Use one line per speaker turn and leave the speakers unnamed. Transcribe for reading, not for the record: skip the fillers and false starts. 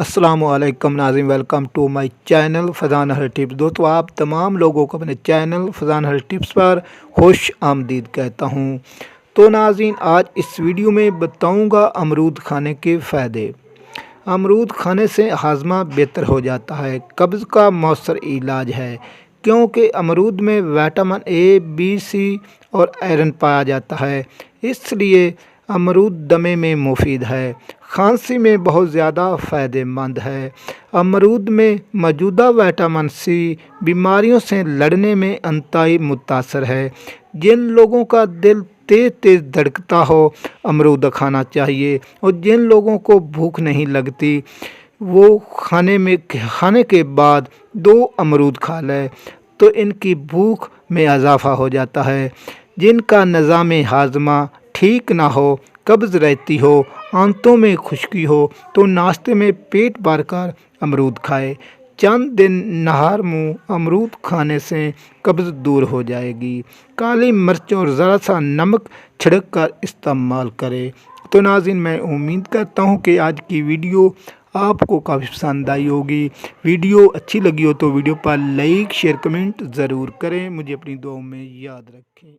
السلام علیکم ناظرین، welcome to my channel Fazan hair tips. دوستو، آپ تمام لوگوں کو اپنے چینل فضان ہر ٹپس پر خوش آمدید کہتا ہوں۔ تو ناظرین، آج اس ویڈیو میں بتاؤں گا امرود کھانے کے فائدے۔ امرود کھانے سے ہاضمہ بہتر ہو جاتا ہے، قبض کا مؤثر علاج ہے، کیونکہ امرود میں وٹامن اے، بی، سی اور آئرن پایا جاتا ہے، اس لیے امرود دمے میں مفید ہے، کھانسی میں بہت زیادہ فائدہ مند ہے۔ امرود میں موجودہ وٹامن سی بیماریوں سے لڑنے میں انتہائی مؤثر ہے۔ جن لوگوں کا دل تیز تیز دھڑکتا ہو امرود کھانا چاہیے، اور جن لوگوں کو بھوک نہیں لگتی وہ کھانے کے بعد 2 امرود کھا لے تو ان کی بھوک میں اضافہ ہو جاتا ہے۔ جن کا نظام ہاضمہ ٹھیک نہ ہو، قبض رہتی ہو، آنتوں میں خشکی ہو، تو ناشتے میں پیٹ بھر کر امرود کھائے۔ چند دن نہار منہ امرود کھانے سے قبض دور ہو جائے گی۔ کالی مرچ اور ذرا سا نمک چھڑک کر استعمال کرے۔ تو ناظرین، میں امید کرتا ہوں کہ آج کی ویڈیو آپ کو کافی پسند آئی ہوگی۔ ویڈیو اچھی لگی ہو تو ویڈیو پر لائک، شیئر، کمنٹ ضرور کریں۔ مجھے اپنی دعاؤں میں یاد رکھیں۔